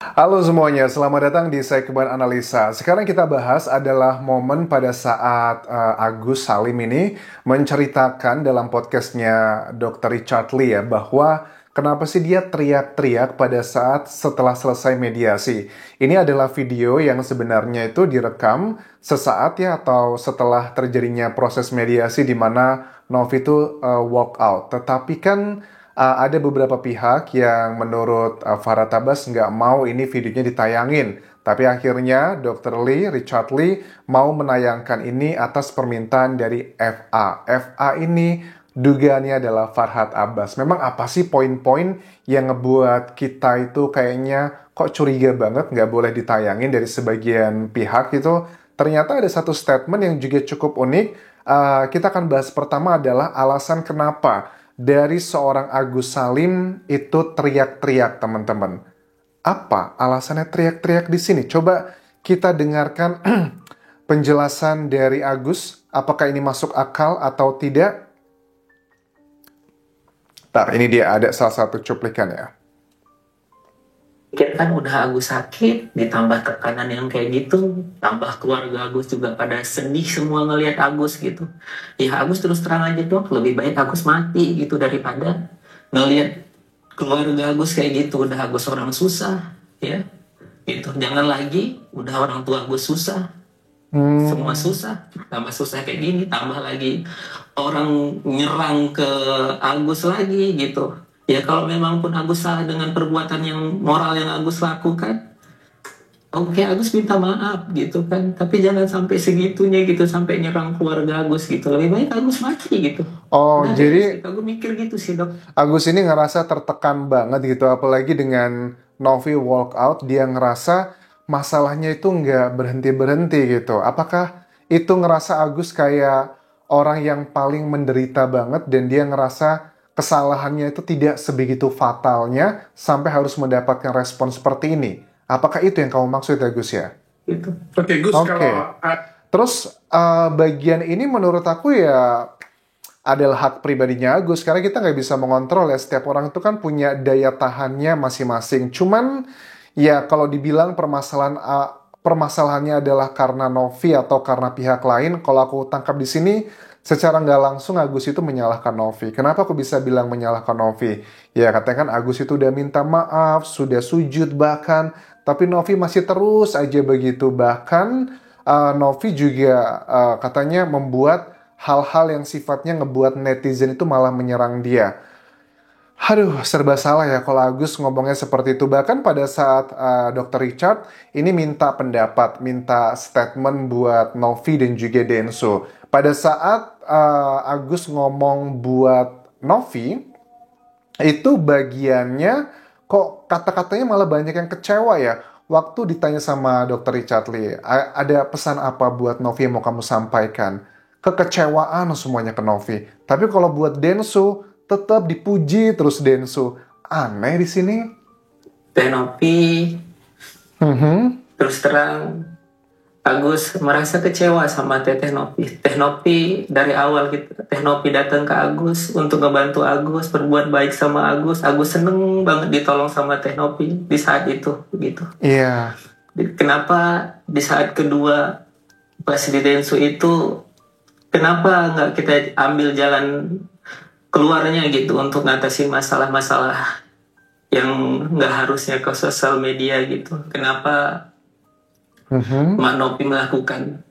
Halo semuanya, selamat datang di segmen analisa. Sekarang kita bahas adalah momen pada saat Agus Salim ini menceritakan dalam podcastnya Dr. Richard Lee ya, bahwa kenapa sih dia teriak-teriak pada saat setelah selesai mediasi. Ini adalah video yang sebenarnya itu direkam sesaat ya atau setelah terjadinya proses mediasi di mana Novi itu walk out. Tetapi kan ada beberapa pihak yang menurut Farah Tabas nggak mau ini videonya ditayangin. Tapi akhirnya Dr. Lee, Richard Lee, mau menayangkan ini atas permintaan dari FA. FA ini dugaannya adalah Farhad Abbas. Memang apa sih poin-poin yang ngebuat kita itu kayaknya kok curiga banget nggak boleh ditayangin dari sebagian pihak itu? Ternyata ada satu statement yang juga cukup unik. Kita akan bahas pertama adalah alasan kenapa dari seorang Agus Salim itu teriak-teriak, teman-teman. Apa alasannya teriak-teriak di sini? Coba kita dengarkan penjelasan dari Agus. Apakah ini masuk akal atau tidak? Ntar, ini dia ada salah satu cuplikan ya. Kan udah Agus sakit, ditambah tekanan yang kayak gitu, tambah keluarga Agus juga pada sedih semua ngelihat Agus gitu. Ya Agus terus terang aja dok, lebih baik Agus mati gitu daripada ngelihat keluarga Agus kayak gitu. Udah Agus orang susah, ya gitu. Jangan lagi, udah orang tua Agus susah, semua susah, tambah susah kayak gini, tambah lagi orang nyerang ke Agus lagi gitu. Ya kalau memang pun Agus salah dengan perbuatan yang moral yang Agus lakukan, oke Agus minta maaf gitu kan. Tapi jangan sampai segitunya gitu, sampai nyerang keluarga Agus gitu. Lebih baik Agus mati gitu. Oh, Udah jadi realistik, aku mikir gitu sih dok. Agus ini ngerasa tertekan banget gitu, apalagi dengan Novi walk out, dia ngerasa masalahnya itu nggak berhenti-berhenti gitu. Apakah itu ngerasa Agus kayak orang yang paling menderita banget dan dia ngerasa kesalahannya itu tidak sebegitu fatalnya sampai harus mendapatkan respon seperti ini? Apakah itu yang kamu maksud ya Gus ya? Gitu. Oke, Gus, Oke. kalau Terus bagian ini menurut aku ya adalah hak pribadinya Agus, karena kita nggak bisa mengontrol ya, setiap orang itu kan punya daya tahannya masing-masing. Cuman ya kalau dibilang permasalahannya adalah karena Novi atau karena pihak lain, kalau aku tangkap di sini secara nggak langsung Agus itu menyalahkan Novi. Kenapa aku bisa bilang menyalahkan Novi? Ya katakan Agus itu udah minta maaf, sudah sujud bahkan, tapi Novi masih terus aja begitu. Bahkan Novi juga katanya membuat hal-hal yang sifatnya ngebuat netizen itu malah menyerang dia. Aduh, serba salah ya kalau Agus ngomongnya seperti itu. Bahkan pada saat Dr. Richard ini minta pendapat, minta statement buat Novi dan juga Denso. Pada saat Agus ngomong buat Novi, itu bagiannya kok kata-katanya malah banyak yang kecewa ya. Waktu ditanya sama Dr. Richard Lee, ada pesan apa buat Novi yang mau kamu sampaikan? Kekecewaan semuanya ke Novi. Tapi kalau buat Denso, tetap dipuji terus Denso. Aneh di sini. Tenopi terus terang Agus merasa kecewa sama Teh Nopi. Teh Nopi dari awal gitu, Teh Nopi datang ke Agus untuk ngebantu Agus, berbuat baik sama Agus. Agus seneng banget ditolong sama Teh Nopi di saat itu, gitu. Iya. Kenapa di saat kedua pas di Densu itu, kenapa nggak kita ambil jalan keluarnya gitu untuk ngatasin masalah-masalah yang nggak harusnya ke sosial media gitu. Kenapa Mbak Nopi melakukan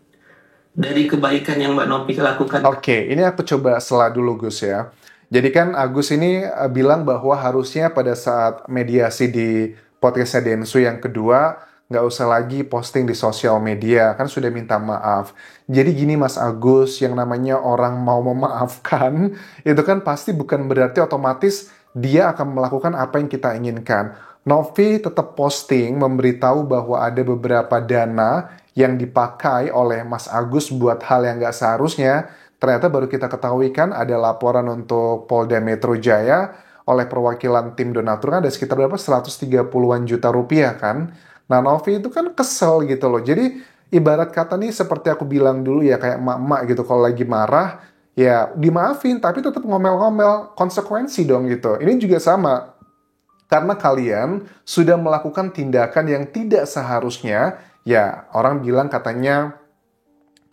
dari kebaikan yang Mbak Nopi lakukan? Oke, ini aku coba sela dulu Gus ya. Jadi kan Agus ini bilang bahwa harusnya pada saat mediasi di podcastnya Densu yang kedua, nggak usah lagi posting di sosial media, kan sudah minta maaf. Jadi gini Mas Agus, yang namanya orang mau memaafkan, itu kan pasti bukan berarti otomatis dia akan melakukan apa yang kita inginkan. Novi tetap posting memberitahu bahwa ada beberapa dana yang dipakai oleh Mas Agus buat hal yang nggak seharusnya. Ternyata baru kita ketahui kan ada laporan untuk Polda Metro Jaya oleh perwakilan tim donatur kan ada sekitar berapa? 130-an juta rupiah kan. Nah Novi itu kan kesel gitu loh. Jadi ibarat kata nih seperti aku bilang dulu ya kayak emak-emak gitu kalau lagi marah ya dimaafin tapi tetap ngomel-ngomel, konsekuensi dong gitu. Ini juga sama. Karena kalian sudah melakukan tindakan yang tidak seharusnya, ya orang bilang katanya,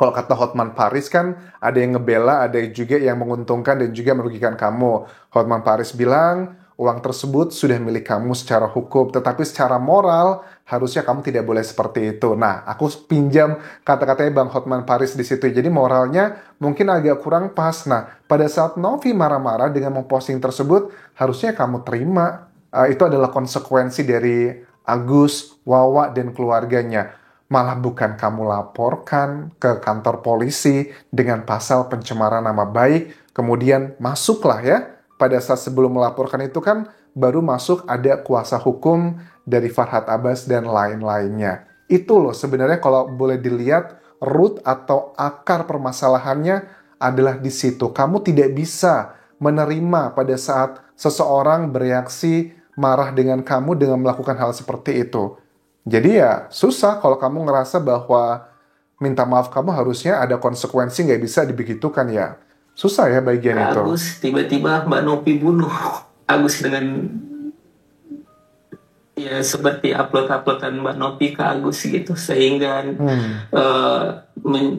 kalau kata Hotman Paris kan, ada yang ngebela, ada juga yang menguntungkan dan juga merugikan kamu. Hotman Paris bilang, uang tersebut sudah milik kamu secara hukum, tetapi secara moral, harusnya kamu tidak boleh seperti itu. Nah, aku pinjam kata-katanya Bang Hotman Paris di situ. Jadi moralnya mungkin agak kurang pas. Nah, pada saat Novi marah-marah dengan memposting tersebut, harusnya kamu terima. Itu adalah konsekuensi dari Agus, Wawa, dan keluarganya. Malah bukan kamu laporkan ke kantor polisi dengan pasal pencemaran nama baik, kemudian masuklah ya. Pada saat sebelum melaporkan itu kan baru masuk ada kuasa hukum dari Farhad Abbas dan lain-lainnya. Itu loh sebenarnya kalau boleh dilihat root atau akar permasalahannya adalah di situ. Kamu tidak bisa menerima pada saat seseorang bereaksi marah dengan kamu dengan melakukan hal seperti itu. Jadi ya susah kalau kamu ngerasa bahwa minta maaf kamu harusnya ada konsekuensi nggak bisa dibegitukan ya. Susah ya bagian itu. Agus tiba-tiba Mbak Novi bunuh Agus dengan ya seperti upload-uploadan Mbak Novi ke Agus gitu, sehingga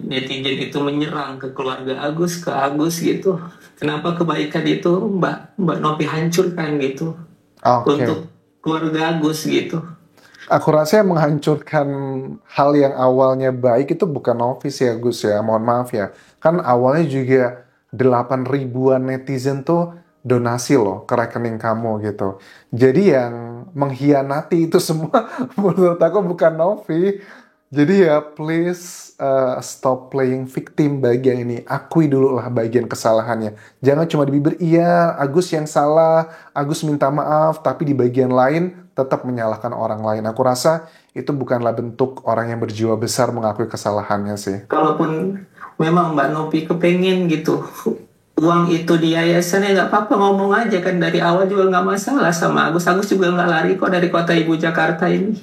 netizen itu menyerang ke keluarga Agus, ke Agus gitu. Kenapa kebaikan itu Mbak Novi hancurkan gitu untuk keluarga Agus gitu. Aku rasa yang menghancurkan hal yang awalnya baik itu bukan Novi sih Agus ya, mohon maaf ya. Kan awalnya juga 8 ribuan netizen tuh donasi loh ke rekening kamu gitu. Jadi yang mengkhianati itu semua menurut aku bukan Novi. Jadi ya please stop playing victim bagian ini. Akui dulu lah bagian kesalahannya. Jangan cuma di bibir, iya Agus yang salah, Agus minta maaf, tapi di bagian lain tetap menyalahkan orang lain. Aku rasa itu bukanlah bentuk orang yang berjiwa besar mengakui kesalahannya sih. Kalaupun memang Mbak Novi kepengen gitu uang itu di yayasan, ya nggak apa-apa, ngomong aja kan dari awal juga nggak masalah sama Agus. Agus juga nggak lari kok dari kota ibu Jakarta ini.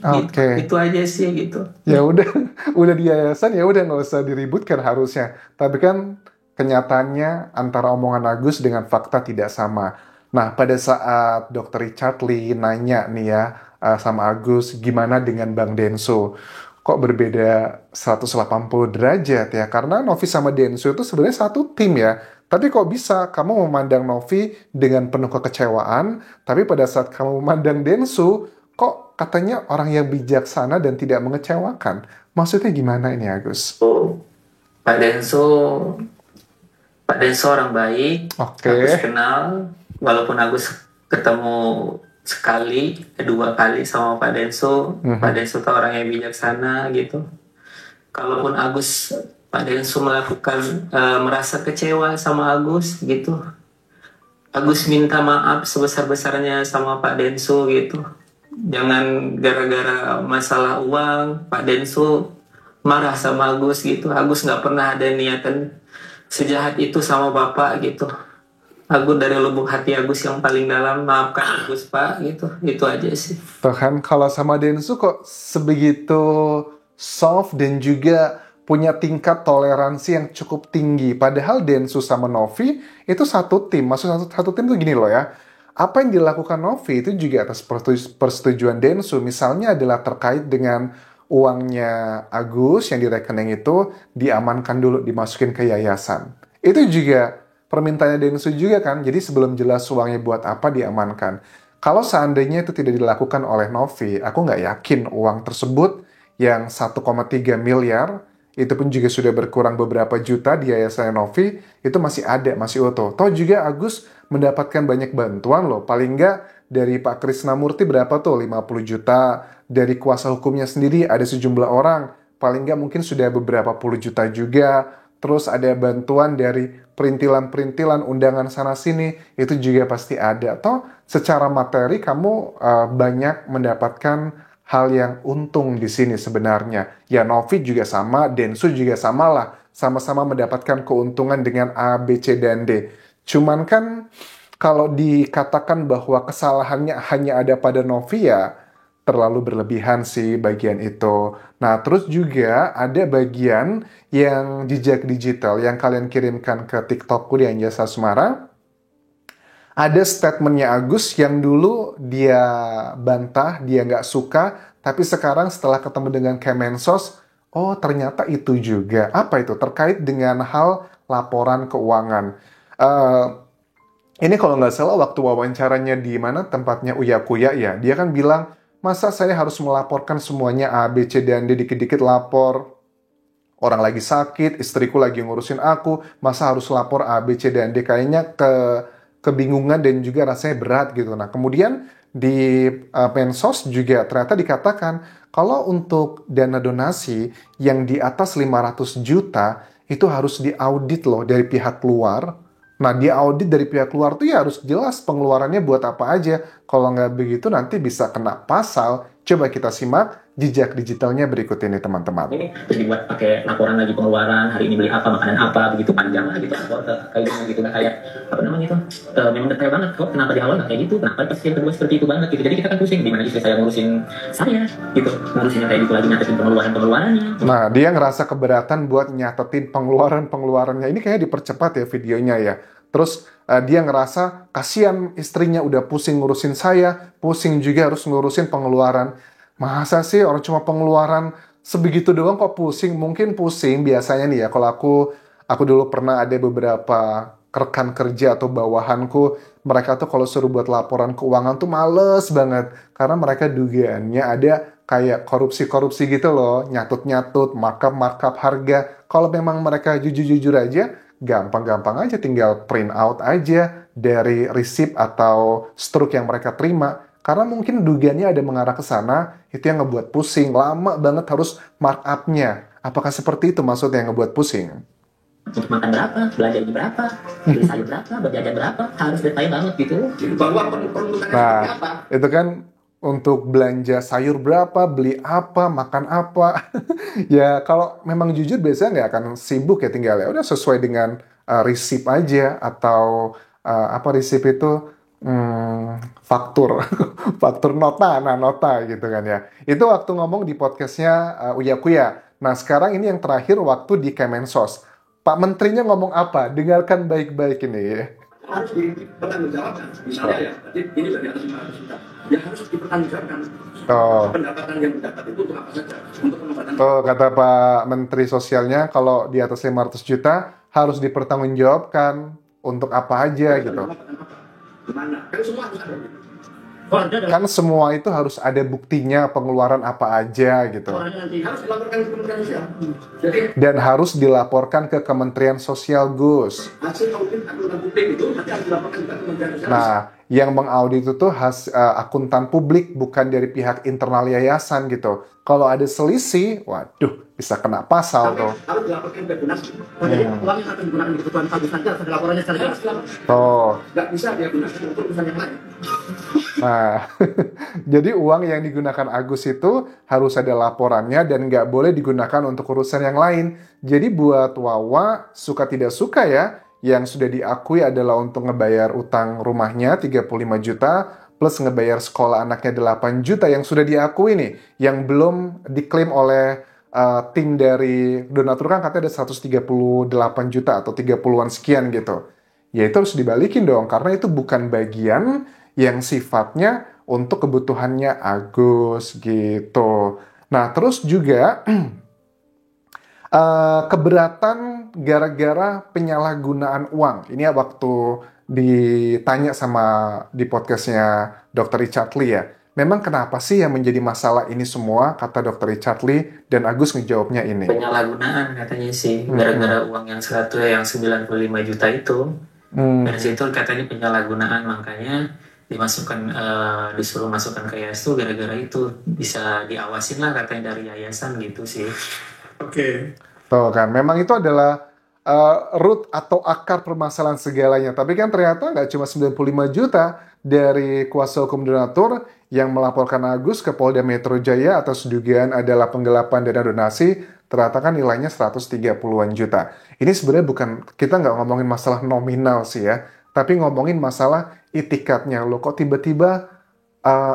Itu aja sih gitu. Ya udah di yayasan ya udah nggak usah diributkan harusnya. Tapi kan kenyataannya antara omongan Agus dengan fakta tidak sama. Nah pada saat Dr. Richard Lee nanya nih ya sama Agus, gimana dengan Bang Denso? Kok berbeda 180 derajat ya? Karena Novi sama Denso itu sebenarnya satu tim ya. Tapi kok bisa kamu memandang Novi dengan penuh kekecewaan, tapi pada saat kamu memandang Denso, kok katanya orang yang bijaksana dan tidak mengecewakan? Maksudnya gimana ini Agus? Pak Denso orang baik. Agus kenal, walaupun Agus ketemu sekali, kedua kali sama Pak Denso. Pak Denso tuh orang yang bijaksana gitu. Kalaupun Pak Denso melakukan merasa kecewa sama Agus gitu, Agus minta maaf sebesar-besarnya sama Pak Denso gitu. Jangan gara-gara masalah uang Pak Denso marah sama Agus gitu. Agus nggak pernah ada niatan sejahat itu sama Bapak gitu. Agus dari lubuk hati Agus yang paling dalam, maafkan Agus Pak gitu. Itu aja sih. Tuhan, kalau sama Denso kok sebegitu soft dan juga punya tingkat toleransi yang cukup tinggi. Padahal Denso sama Novi itu satu tim. Maksud satu tim itu gini loh ya. Apa yang dilakukan Novi itu juga atas persetujuan Denso. Misalnya adalah terkait dengan uangnya Agus yang di rekening itu diamankan dulu, dimasukin ke yayasan. Itu juga permintaannya Denso juga kan. Jadi sebelum jelas uangnya buat apa diamankan. Kalau seandainya itu tidak dilakukan oleh Novi, aku nggak yakin uang tersebut yang 1,3 miliar itu pun juga sudah berkurang beberapa juta di yayasan Novi, itu masih ada, masih utuh. Toh juga Agus mendapatkan banyak bantuan loh, paling nggak dari Pak Krisnamurti berapa tuh, 50 juta, dari kuasa hukumnya sendiri ada sejumlah orang, paling nggak mungkin sudah beberapa puluh juta juga, terus ada bantuan dari perintilan-perintilan, undangan sana-sini, itu juga pasti ada. Toh secara materi kamu banyak mendapatkan hal yang untung di sini sebenarnya. Ya Novi juga sama, Denso juga sama lah. Sama-sama mendapatkan keuntungan dengan A, B, C, dan D. Cuman kan kalau dikatakan bahwa kesalahannya hanya ada pada Novi ya terlalu berlebihan sih bagian itu. Nah terus juga ada bagian yang jejak digital yang kalian kirimkan ke TikTokku di Anjasa Semara. Ada statementnya Agus yang dulu dia bantah, dia nggak suka, tapi sekarang setelah ketemu dengan Kemensos, oh ternyata itu juga. Apa itu? Terkait dengan hal laporan keuangan. Eh, ini kalau nggak salah waktu wawancaranya di mana tempatnya Uya Kuya ya, dia kan bilang, masa saya harus melaporkan semuanya A, B, C, dan D, dikit-dikit lapor. Orang lagi sakit, istriku lagi ngurusin aku, masa harus lapor A, B, C, dan D? Kayaknya kebingungan dan juga rasanya berat gitu. Nah, kemudian di Mensos juga ternyata dikatakan kalau untuk dana donasi yang di atas 500 juta itu harus diaudit loh dari pihak luar. Nah, dia audit dari pihak luar tuh ya harus jelas pengeluarannya buat apa aja. Kalau nggak begitu nanti bisa kena pasal. Coba kita simak jejak digitalnya berikut ini, teman-teman. Ini terus dibuat pakai laporan lagi pengeluaran, hari ini beli apa, makanan apa, begitu panjang lah gitu, kayak gitu, kayak apa namanya itu, memang detail banget kok. Kenapa di awal nggak kayak gitu, kenapa pas yang kedua seperti itu banget gitu. Jadi kita kan pusing, gimana istri saya ngurusin saya gitu, ngurusinnya kayak gitu lagi, nyatetin pengeluarannya. Nah, dia ngerasa keberatan buat nyatetin pengeluarannya. Ini kayaknya dipercepat ya videonya ya. Terus dia ngerasa kasihan istrinya udah pusing ngurusin saya, pusing juga harus ngurusin pengeluaran. Masa sih orang cuma pengeluaran sebegitu doang kok pusing? Mungkin pusing biasanya nih ya, kalau aku dulu pernah ada beberapa rekan kerja atau bawahanku, mereka tuh kalau suruh buat laporan keuangan tuh males banget. Karena mereka dugaannya ada kayak korupsi-korupsi gitu loh, nyatut-nyatut, markup-markup harga. Kalau memang mereka jujur-jujur aja, gampang-gampang aja tinggal print out aja dari receipt atau struk yang mereka terima. Karena mungkin dugaannya ada mengarah ke sana, itu yang ngebuat pusing. Lama banget harus markup-nya. Apakah seperti itu maksudnya yang ngebuat pusing? Untuk makan berapa, belanjanya berapa, beli sayur berapa, berjajan berapa, harus detail banget gitu. Bahwa Nah, itu kan untuk belanja sayur berapa, beli apa, makan apa. Ya kalau memang jujur biasanya nggak akan sibuk ya, tinggal ya udah sesuai dengan receipt aja atau apa receipt itu, faktur faktur nota, nah nota gitu kan ya. Itu waktu ngomong di podcastnya Uya Kuya. Nah sekarang ini yang terakhir waktu di Kemensos. Pak Menterinya ngomong apa? Dengarkan baik-baik ini ya. Harus dipertanggungjawabkan. Misalnya ya, ini dari atas 500 juta. Ya harus dipertanggungjawabkan. Pendapatan yang didapat itu untuk apa saja? Untuk pendapatan. Kata Pak Menteri Sosialnya, kalau di atas 500 juta harus dipertanggungjawabkan untuk apa aja gitu. Gimana? Kan semua harus ada. Kan semua itu harus ada buktinya pengeluaran apa aja gitu. Dan harus dilaporkan ke Kementerian Sosial, Gus. Nah, yang mengaudit itu akuntan publik, bukan dari pihak internal yayasan gitu. Kalau ada selisih, waduh, bisa kena pasal tuh. Harus dilaporkan ke Dinas. Jadi uang yang akan digunakan di kebutuhan pabrik saja harus ada laporannya secara jelas. Nggak bisa dia gunakan untuk urusan yang lain. Nah, jadi uang yang digunakan Agus itu harus ada laporannya dan nggak boleh digunakan untuk urusan yang lain. Jadi buat Wawa, suka tidak suka ya, yang sudah diakui adalah untuk ngebayar utang rumahnya 35 juta, plus ngebayar sekolah anaknya 8 juta yang sudah diakui nih, yang belum diklaim oleh tim dari donatur kan katanya ada 138 juta atau 30-an sekian gitu. Ya itu harus dibalikin dong, karena itu bukan bagian yang sifatnya untuk kebutuhannya Agus gitu. Nah terus juga keberatan gara-gara penyalahgunaan uang. Ini ya waktu ditanya di podcastnya Dr. Richard Lee ya. Memang kenapa sih yang menjadi masalah ini semua, kata Dr. Richard Lee, dan Agus ngejawabnya ini. Penyalahgunaan katanya sih, gara-gara uang yang satu yang 95 juta itu. Dari situ katanya penyalahgunaan, makanya disuruh masukkan ke yayasan tuh gara-gara itu, bisa diawasin lah katanya dari yayasan gitu sih. Oke. Tuh kan, memang itu adalah root atau akar permasalahan segalanya. Tapi kan ternyata nggak cuma 95 juta dari kuasa hukum donatur yang melaporkan Agus ke Polda Metro Jaya atas dugaan adalah penggelapan dana donasi, ternyata kan nilainya 130-an juta. Ini sebenarnya bukan, kita nggak ngomongin masalah nominal sih ya, tapi ngomongin masalah itikatnya. Loh kok tiba-tiba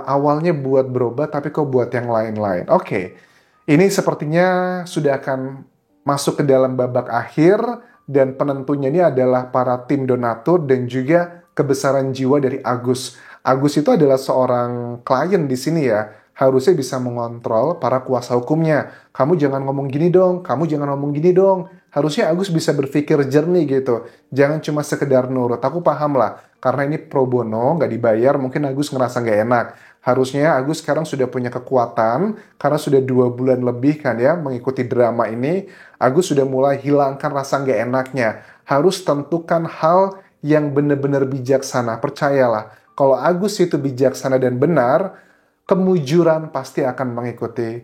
awalnya buat berobat tapi kok buat yang lain-lain. Oke. Ini sepertinya sudah akan masuk ke dalam babak akhir dan penentunya ini adalah para tim donatur dan juga kebesaran jiwa dari Agus. Agus itu adalah seorang klien di sini ya, harusnya bisa mengontrol para kuasa hukumnya. Kamu jangan ngomong gini dong, kamu jangan ngomong gini dong. Harusnya Agus bisa berpikir jernih gitu. Jangan cuma sekedar nurut. Aku paham lah, karena ini pro bono, nggak dibayar, mungkin Agus ngerasa nggak enak. Harusnya Agus sekarang sudah punya kekuatan, karena sudah 2 bulan lebih kan ya, mengikuti drama ini. Agus sudah mulai hilangkan rasa nggak enaknya. Harus tentukan hal yang benar-benar bijaksana. Percayalah, kalau Agus itu bijaksana dan benar, kemujuran pasti akan mengikuti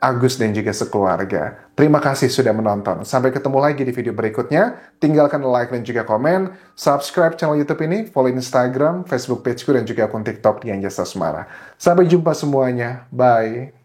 Agus dan juga sekeluarga. Terima kasih sudah menonton. Sampai ketemu lagi di video berikutnya. Tinggalkan like dan juga komen. Subscribe channel YouTube ini. Follow Instagram, Facebook pageku, dan juga akun TikTok di Anjasa Semara. Sampai jumpa semuanya. Bye.